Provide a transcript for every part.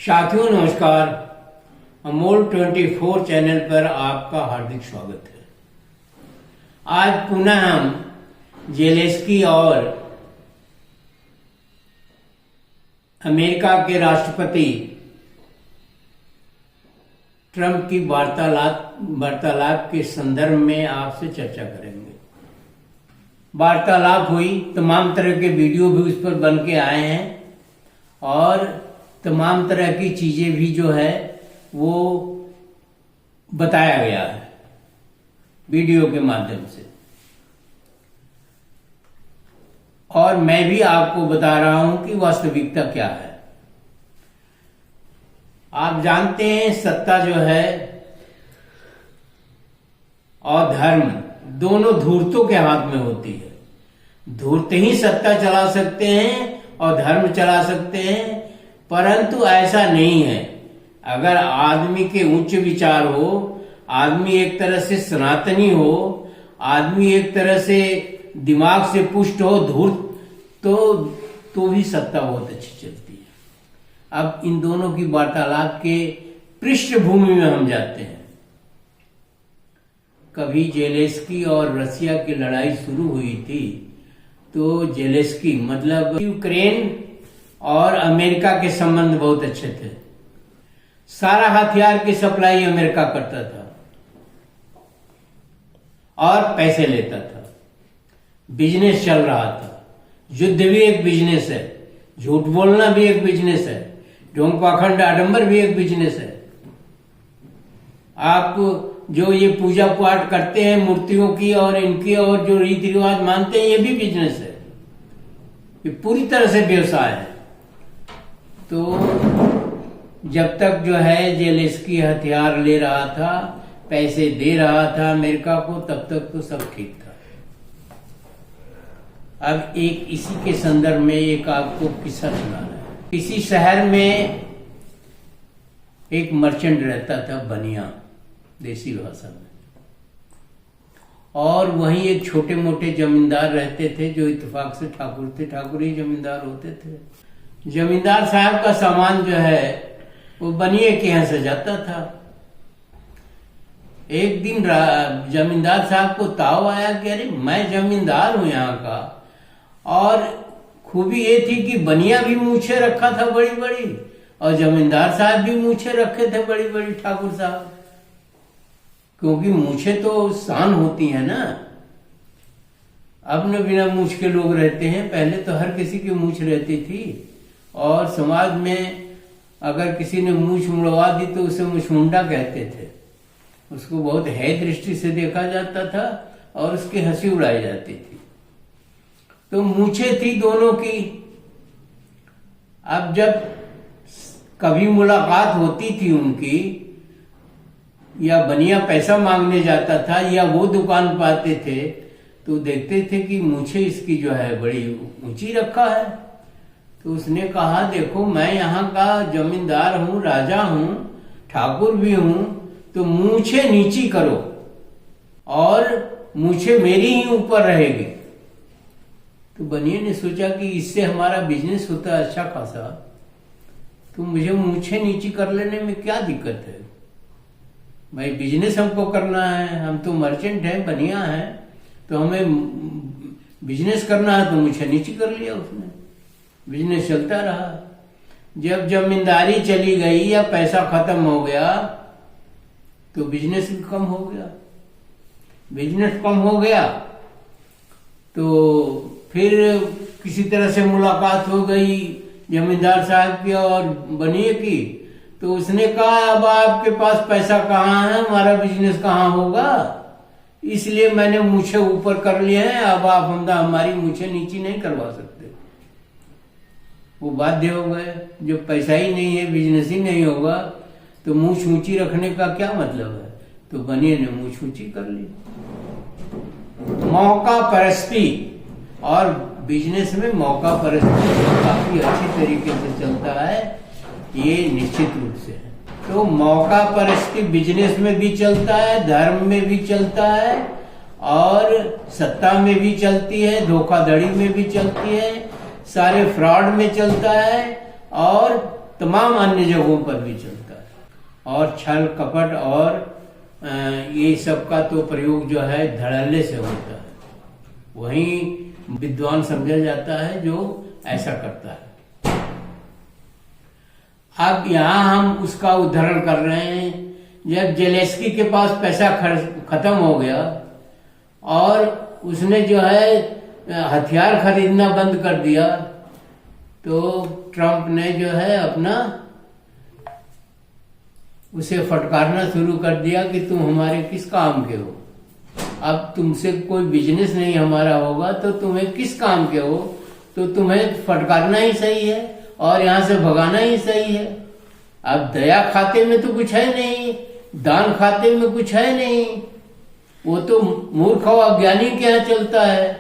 साथियों नमस्कार। अमोल 24 चैनल पर आपका हार्दिक स्वागत है। आज पुनः हम जेलेंस्की और अमेरिका के राष्ट्रपति ट्रंप की वार्तालाप के संदर्भ में आपसे चर्चा करेंगे। वार्तालाप हुई, तमाम तरह के वीडियो भी उस पर बन के आए हैं और तमाम तरह की चीजें भी जो है वो बताया गया है वीडियो के माध्यम से, और मैं भी आपको बता रहा हूं कि वास्तविकता क्या है। आप जानते हैं सत्ता जो है और धर्म दोनों धूर्तों के हाथ में होती है। धूर्त ही सत्ता चला सकते हैं और धर्म चला सकते हैं, परंतु ऐसा नहीं है। अगर आदमी के उच्च विचार हो, आदमी एक तरह से सनातनी हो, आदमी एक तरह से दिमाग से पुष्ट हो, धूर्त तो भी सत्ता बहुत अच्छी चलती है। अब इन दोनों की वार्तालाप के पृष्ठभूमि में हम जाते हैं। कभी जेलेंस्की और रसिया की लड़ाई शुरू हुई थी तो जेलेंस्की मतलब यूक्रेन और अमेरिका के संबंध बहुत अच्छे थे। सारा हथियार की सप्लाई अमेरिका करता था और पैसे लेता था। बिजनेस चल रहा था। युद्ध भी एक बिजनेस है, झूठ बोलना भी एक बिजनेस है, ढोंग पाखंड आडंबर भी एक बिजनेस है। आप जो ये पूजा पाठ करते हैं मूर्तियों की और इनकी और जो रीति रिवाज मानते हैं, ये भी बिजनेस है। ये पूरी तरह से व्यवसाय है। तो जब तक जो है जेलेंस्की हथियार ले रहा था, पैसे दे रहा था अमेरिका को, तब तक तो सब ठीक था। अब एक इसी के संदर्भ में एक आपको किस्सा सुनाना है। किसी शहर में एक मर्चेंट रहता था, बनिया देसी भाषा में, और वहीं एक छोटे मोटे जमींदार रहते थे जो इत्तेफाक से ठाकुर थे। ठाकुर ही जमींदार होते थे। जमींदार साहब का सामान जो है वो बनिए के यहां से जाता था। एक दिन जमींदार साहब को ताव आया कि अरे मैं जमींदार हूं यहाँ का, और खूबी ये थी कि बनिया भी मूछे रखा था बड़ी बड़ी, और जमींदार साहब भी मूछे रखे थे बड़ी बड़ी ठाकुर साहब, क्योंकि मूछे तो शान होती है ना। अब न बिना मूछ के लोग रहते हैं, पहले तो हर किसी की मूछ रहती थी, और समाज में अगर किसी ने मूछ मुड़वा दी तो उसे मुछमुंडा कहते थे। उसको बहुत है दृष्टि से देखा जाता था और उसकी हंसी उड़ाई जाती थी। तो मूछे थी दोनों की। अब जब कभी मुलाकात होती थी उनकी, या बनिया पैसा मांगने जाता था या वो दुकान पाते थे, तो देखते थे कि मूछे इसकी जो है बड़ी ऊंची रखा है। तो उसने कहा देखो मैं यहाँ का जमींदार हूँ, राजा हूँ, ठाकुर भी हूँ, तो मूछे नीची करो और मूछे मेरी ही ऊपर रहेगी। तो बनिए ने सोचा कि इससे हमारा बिजनेस होता है अच्छा खासा, तो मुझे मूछे नीची कर लेने में क्या दिक्कत है। भाई बिजनेस हमको करना है, हम तो मर्चेंट हैं, बनिया हैं, तो हमें बिजनेस करना है, तो मूछे नीची कर लिया उसने। बिजनेस चलता रहा। जब जमींदारी चली गई या पैसा खत्म हो गया तो बिजनेस भी कम हो गया। बिजनेस कम हो गया तो फिर किसी तरह से मुलाकात हो गई जमींदार साहब की और बनिए की। तो उसने कहा अब आपके पास पैसा कहाँ है, हमारा बिजनेस कहाँ होगा, इसलिए मैंने मूछे ऊपर कर लिए हैं, अब आप हमारी मूछे नीची नहीं करवा सकते। वो बाध्य हो गए। जब पैसा ही नहीं है, बिजनेस ही नहीं होगा, तो मूछ ऊंची रखने का क्या मतलब है। तो बनिए ने मूछ ऊंची कर ली। मौका परस्ती, और बिजनेस में मौका परस्ती काफी अच्छी तरीके से चलता है, ये निश्चित रूप से है। तो मौका परस्ती बिजनेस में भी चलता है, धर्म में भी चलता है, और सत्ता में भी चलती है, धोखाधड़ी में भी चलती है, सारे फ्रॉड में चलता है, और तमाम अन्य जगहों पर भी चलता है। और छल कपट और ये सब का तो प्रयोग जो है धड़ल्ले से होता है, वहीं विद्वान समझा जाता है जो ऐसा करता है। अब यहाँ हम उसका उदाहरण कर रहे हैं, जब जेलेंस्की के पास पैसा खत्म हो गया और उसने जो है हथियार खरीदना बंद कर दिया, तो ट्रंप ने जो है अपना उसे फटकारना शुरू कर दिया कि तुम हमारे किस काम के हो, अब तुमसे कोई बिजनेस नहीं हमारा होगा तो तुम्हें किस काम के हो, तो तुम्हें फटकारना ही सही है और यहां से भगाना ही सही है। अब दया खाते में तो कुछ है नहीं, दान खाते में कुछ है नहीं, वो तो मूर्ख और अज्ञानी के यहाँ चलता है।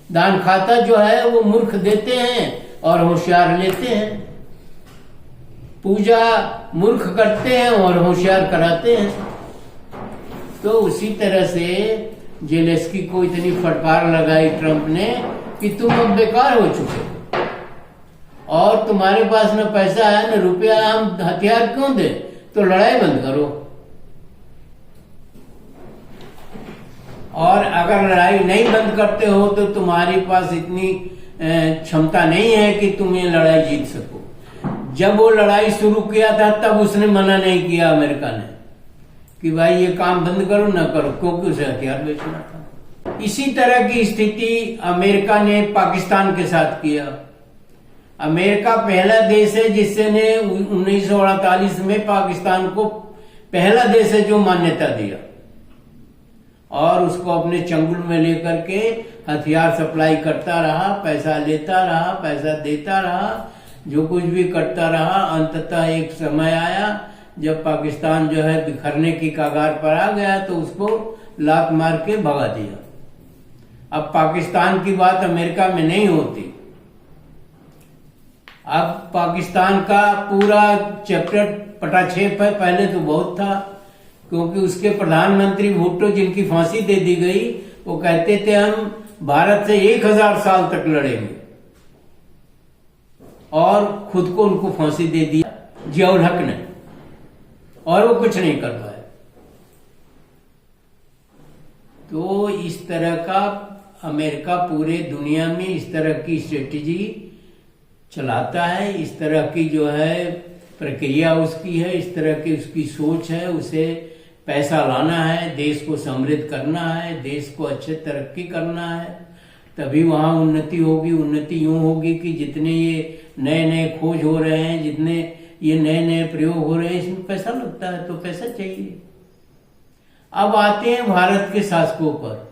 दान खाता जो है वो मूर्ख देते हैं और होशियार लेते हैं, पूजा मूर्ख करते हैं और होशियार कराते हैं। तो उसी तरह से जेलेंस्की को इतनी फटकार लगाई ट्रंप ने कि तुम अब बेकार हो चुके और तुम्हारे पास न पैसा है न रुपया, हम हथियार क्यों दे, तो लड़ाई बंद करो। और अगर लड़ाई नहीं बंद करते हो तो तुम्हारे पास इतनी क्षमता नहीं है कि तुम ये लड़ाई जीत सको। जब वो लड़ाई शुरू किया था तब उसने मना नहीं किया अमेरिका ने कि भाई ये काम बंद करो ना करो, क्योंकि उसे हथियार बेचना था। इसी तरह की स्थिति अमेरिका ने पाकिस्तान के साथ किया। अमेरिका पहला देश है जिसने 1948 में पाकिस्तान को पहला देश है जो मान्यता दिया और उसको अपने चंगुल में लेकर के हथियार सप्लाई करता रहा, पैसा लेता रहा, पैसा देता रहा, जो कुछ भी करता रहा। अंततः एक समय आया जब पाकिस्तान जो है बिखरने की कगार पर आ गया तो उसको लात मार के भगा दिया। अब पाकिस्तान की बात अमेरिका में नहीं होती। अब पाकिस्तान का पूरा चैप्टर पटाक्षेप है, पहले तो बहुत था, क्योंकि उसके प्रधानमंत्री भुट्टो जिनकी फांसी दे दी गई, वो कहते थे हम भारत से 1000 साल तक लड़ेंगे और खुद को उनको फांसी दे दिया जियाउल हक ने, और वो कुछ नहीं कर पाए। तो इस तरह का अमेरिका पूरे दुनिया में इस तरह की स्ट्रेटेजी चलाता है, इस तरह की जो है प्रक्रिया उसकी है, इस तरह की उसकी सोच है। उसे पैसा लाना है, देश को समृद्ध करना है, देश को अच्छे तरक्की करना है, तभी वहां उन्नति होगी। उन्नति यूं होगी कि जितने ये नए नए खोज हो रहे हैं, जितने ये नए नए प्रयोग हो रहे हैं, इसमें पैसा लगता है, तो पैसा चाहिए। अब आते हैं भारत के शासकों पर।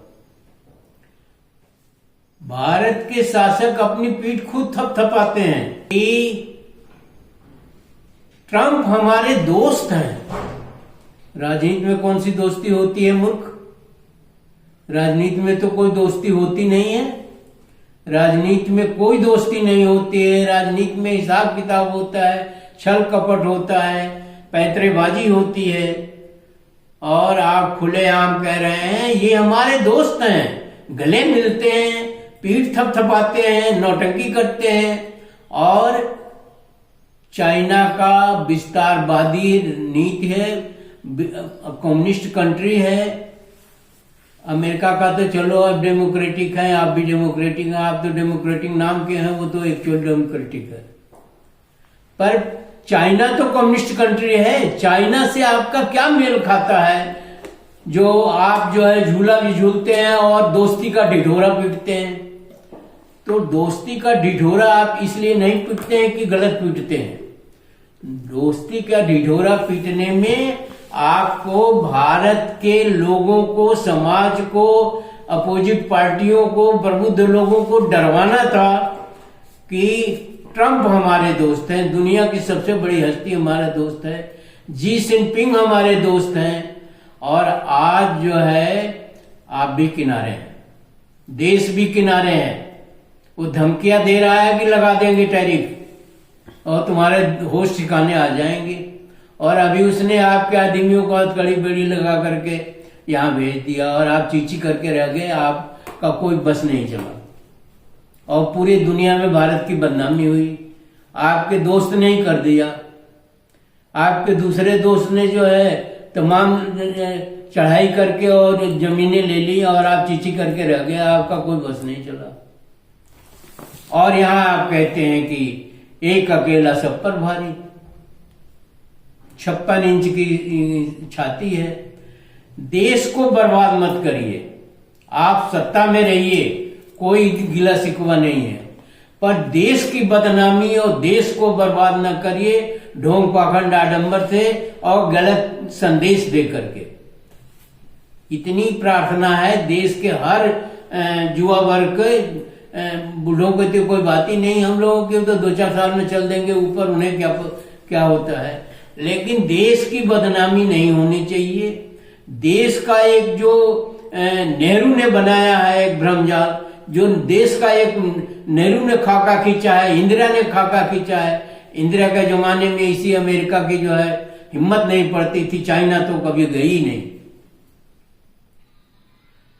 भारत के शासक अपनी पीठ खुद थपथपाते हैं कि ट्रंप हमारे दोस्त हैं। राजनीति में कौन सी दोस्ती होती है मूर्ख? राजनीति में तो कोई दोस्ती होती नहीं है। राजनीति में कोई दोस्ती नहीं होती है। राजनीति में हिसाब किताब होता है, छल कपट होता है, पैंतरेबाजी होती है। और आप खुलेआम कह रहे हैं ये हमारे दोस्त हैं, गले मिलते हैं, पीठ थपथपाते हैं, नौटंकी करते हैं। और चाइना का विस्तारवादी नीति है, कम्युनिस्ट कंट्री है। अमेरिका का तो चलो अब डेमोक्रेटिक है, आप भी डेमोक्रेटिक हैं, आप तो डेमोक्रेटिक नाम के हैं, वो तो एक्चुअल डेमोक्रेटिक है। पर चाइना तो कम्युनिस्ट कंट्री है। चाइना से आपका क्या मेल खाता है जो आप जो है झूला भी झूलते हैं और दोस्ती का ढिढोरा पीटते हैं? तो दोस्ती का ढिढोरा आप इसलिए नहीं पीटते हैं कि गलत पीटते हैं। दोस्ती का ढिढोरा पीटने में आपको भारत के लोगों को, समाज को, अपोजिट पार्टियों को, प्रबुद्ध लोगों को डरवाना था कि ट्रंप हमारे दोस्त हैं, दुनिया की सबसे बड़ी हस्ती हमारा दोस्त है, जी जिनपिंग हमारे दोस्त हैं। और आज जो है आप भी किनारे हैं, देश भी किनारे हैं। वो धमकियां दे रहा है कि लगा देंगे टैरिफ और तुम्हारे होश ठिकाने आ जाएंगे। और अभी उसने आपके आदमियों को कड़ी बेड़ी लगा करके यहां भेज दिया और आप चीची करके रह गए, आपका कोई बस नहीं चला और पूरी दुनिया में भारत की बदनामी हुई। आपके दोस्त ने ही कर दिया। आपके दूसरे दोस्त ने जो है तमाम चढ़ाई करके और जमीनें ले ली और आप चीची करके रह गए, आपका कोई बस नहीं चला। और यहां आप कहते हैं कि एक अकेला सब पर भारी। 56 इंच की छाती है। देश को बर्बाद मत करिए, आप सत्ता में रहिए, कोई गिला शिकवा नहीं है, पर देश की बदनामी और देश को बर्बाद न करिए ढोंग पाखंड आडंबर से और गलत संदेश दे करके। इतनी प्रार्थना है देश के हर युवा वर्ग के, बूढ़ों को तो कोई बात ही नहीं, हम लोगों के तो 2-4 साल में चल देंगे ऊपर, उन्हें क्या होता है, लेकिन देश की बदनामी नहीं होनी चाहिए। देश का एक जो नेहरू ने बनाया है एक भ्रमजाल, जो देश का एक नेहरू ने खाका खींचा है, इंदिरा ने खाका खींचा है। इंदिरा के जमाने में इसी अमेरिका की जो है हिम्मत नहीं पड़ती थी, चाइना तो कभी गई नहीं।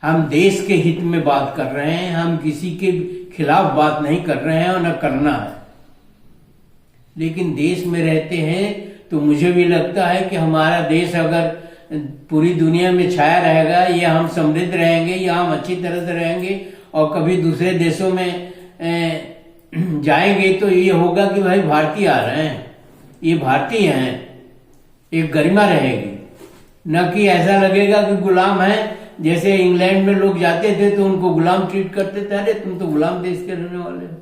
हम देश के हित में बात कर रहे हैं, हम किसी के खिलाफ बात नहीं कर रहे हैं और न करना है। लेकिन देश में रहते हैं तो मुझे भी लगता है कि हमारा देश अगर पूरी दुनिया में छाया रहेगा, या हम समृद्ध रहेंगे, या हम अच्छी तरह से रहेंगे और कभी दूसरे देशों में जाएंगे तो ये होगा कि भाई भारतीय आ रहे हैं, ये भारतीय हैं, एक गरिमा रहेगी, न कि ऐसा लगेगा कि गुलाम है। जैसे इंग्लैंड में लोग जाते थे तो उनको गुलाम ट्रीट करते थे, अरे तुम तो गुलाम देश के रहने वाले हो।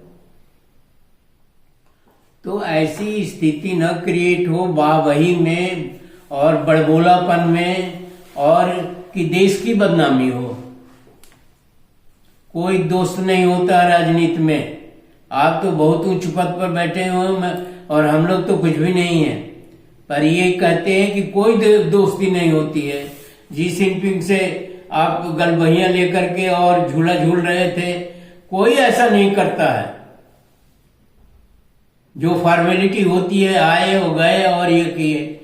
तो ऐसी स्थिति न क्रिएट हो वाहवाही में और बड़बोलापन में, और कि देश की बदनामी हो। कोई दोस्त नहीं होता राजनीति में। आप तो बहुत ऊंच पद पर बैठे हुए और हम लोग तो कुछ भी नहीं है, पर ये कहते हैं कि कोई दोस्ती नहीं होती है। जी जिनपिंग से आप गलबहियां लेकर के और झूला झूल रहे थे, कोई ऐसा नहीं करता है। जो फॉर्मेलिटी होती है, आए और गए और ये किए,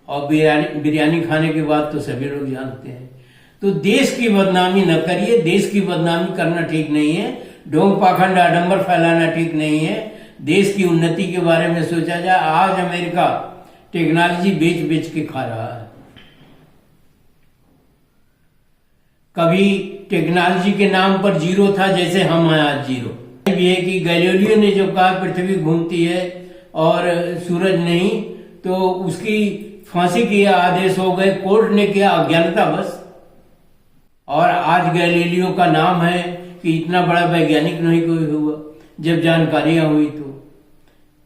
और बिरयानी खाने के बाद तो सभी लोग जानते हैं। तो देश की बदनामी न करिए, देश की बदनामी करना ठीक नहीं है, ढोंग पाखंड आडंबर फैलाना ठीक नहीं है। देश की उन्नति के बारे में सोचा जाए। आज अमेरिका टेक्नोलॉजी बेच बेच के खा रहा है। कभी टेक्नोलॉजी के नाम पर जीरो था, जैसे हम हैं आज जीरो। ये है कि गैलीलियो ने जो कहा पृथ्वी घूमती है और सूरज नहीं, तो उसकी फांसी के आदेश हो गए, कोर्ट ने किया अज्ञानता बस। और आज गैलीलियो का नाम है कि इतना बड़ा वैज्ञानिक नहीं कोई हुआ जब जानकारियां हुई। तो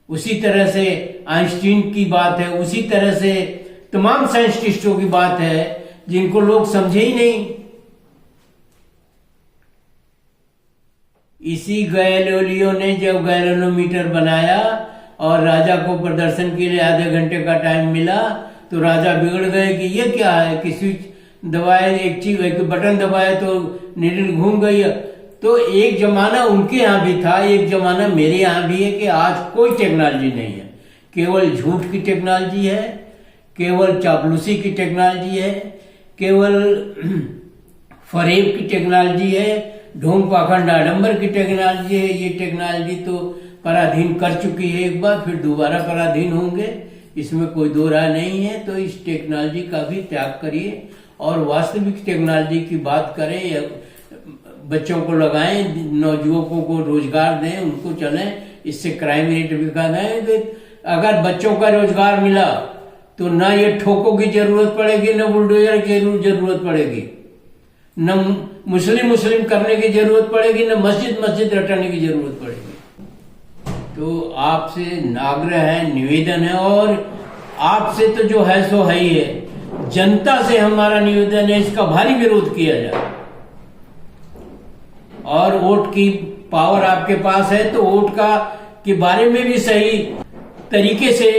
उसी तरह से आइंस्टीन की बात है, उसी तरह से तमाम साइंटिस्टों की बात है जिनको लोग समझे ही नहीं। इसी गैलीलियो ने जब गैलोमीटर बनाया और राजा को प्रदर्शन के लिए आधे घंटे का टाइम मिला, तो राजा बिगड़ गए कि ये क्या है कि स्विच दबाए, एक चीज एक बटन दबाए तो नीडल घूम गई। तो एक जमाना उनके यहाँ भी था, एक जमाना मेरे यहाँ भी है कि आज कोई टेक्नोलॉजी नहीं है, केवल झूठ की टेक्नोलॉजी है, केवल चापलूसी की टेक्नोलॉजी है, केवल फरेब की टेक्नोलॉजी है, ढोंग पाखंड आडंबर की टेक्नोलॉजी है। ये टेक्नोलॉजी तो पराधीन कर चुकी है एक बार, फिर दोबारा पराधीन होंगे, इसमें कोई दो राय नहीं है। तो इस टेक्नोलॉजी का भी त्याग करिए और वास्तविक टेक्नोलॉजी की बात करें, बच्चों को लगाएं, नौजुवकों को रोजगार दें, उनको चलें, इससे क्राइम रेट भी कम है। अगर बच्चों का रोजगार मिला तो ना ये ठोकों की जरूरत पड़ेगी, न बुलडोजर की जरूरत पड़ेगी, न मुस्लिम करने की जरूरत पड़ेगी, न मस्जिद रटाने की जरूरत पड़ेगी। तो आपसे आग्रह है, निवेदन है, और आपसे तो जो है सो है ही है, जनता से हमारा निवेदन है इसका भारी विरोध किया जाए। और वोट की पावर आपके पास है तो वोट का के बारे में भी सही तरीके से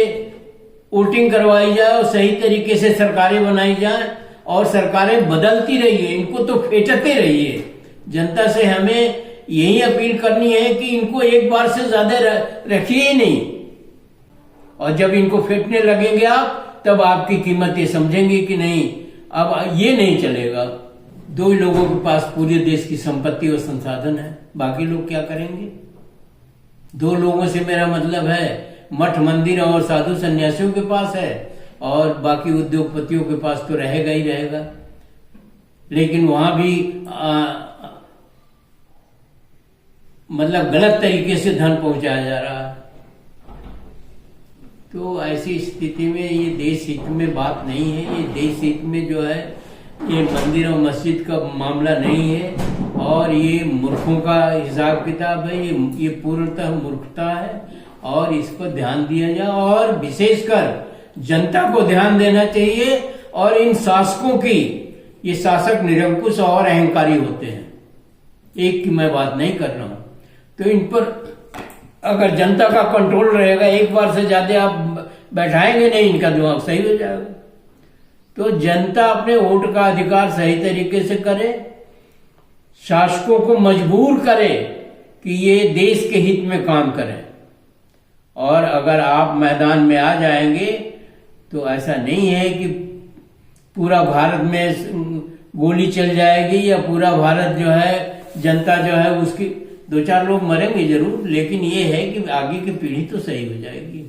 वोटिंग करवाई जाए और सही तरीके से सरकारें बनाई जाए और सरकारें बदलती रहिए, इनको तो फेंटते रहिए। जनता से हमें यही अपील करनी है कि इनको एक बार से ज्यादा रखिए ही नहीं, और जब इनको फेंटने लगेंगे आप, तब आपकी कीमत ये समझेंगे कि नहीं अब ये नहीं चलेगा। दो ही लोगों के पास पूरे देश की संपत्ति और संसाधन है, बाकी लोग क्या करेंगे। दो लोगों से मेरा मतलब है मठ मंदिर और साधु सन्यासियों के पास है, और बाकी उद्योगपतियों के पास तो रहेगा ही रहेगा। लेकिन वहां भी मतलब गलत तरीके से धन पहुंचाया जा रहा है। तो ऐसी स्थिति में ये देश हित में बात नहीं है। ये देश हित में जो है, ये मंदिर और मस्जिद का मामला नहीं है, और ये मूर्खों का हिसाब किताब है। ये पूर्णतः मूर्खता है, और इस पर ध्यान दिया जाए, और विशेषकर जनता को ध्यान देना चाहिए। और इन शासकों की, ये शासक निरंकुश और अहंकारी होते हैं, एक की मैं बात नहीं कर रहा हूं। तो इन पर अगर जनता का कंट्रोल रहेगा, एक बार से ज्यादा आप बैठाएंगे नहीं, इनका दिमाग सही हो जाएगा। तो जनता अपने वोट का अधिकार सही तरीके से करे, शासकों को मजबूर करे कि ये देश के हित में काम करें। और अगर आप मैदान में आ जाएंगे तो ऐसा नहीं है कि पूरा भारत में गोली चल जाएगी, या पूरा भारत जो है, जनता जो है उसकी, 2-4 लोग मरेंगे जरूर, लेकिन ये है कि आगे की पीढ़ी तो सही हो जाएगी।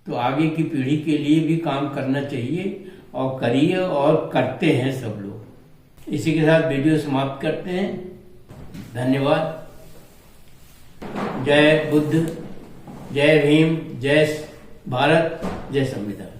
तो आगे की पीढ़ी के लिए भी काम करना चाहिए, और करिए, और करते हैं सब लोग। इसी के साथ वीडियो समाप्त करते हैं। धन्यवाद। जय बुद्ध, जय भीम, जय भारत, जय संविधान।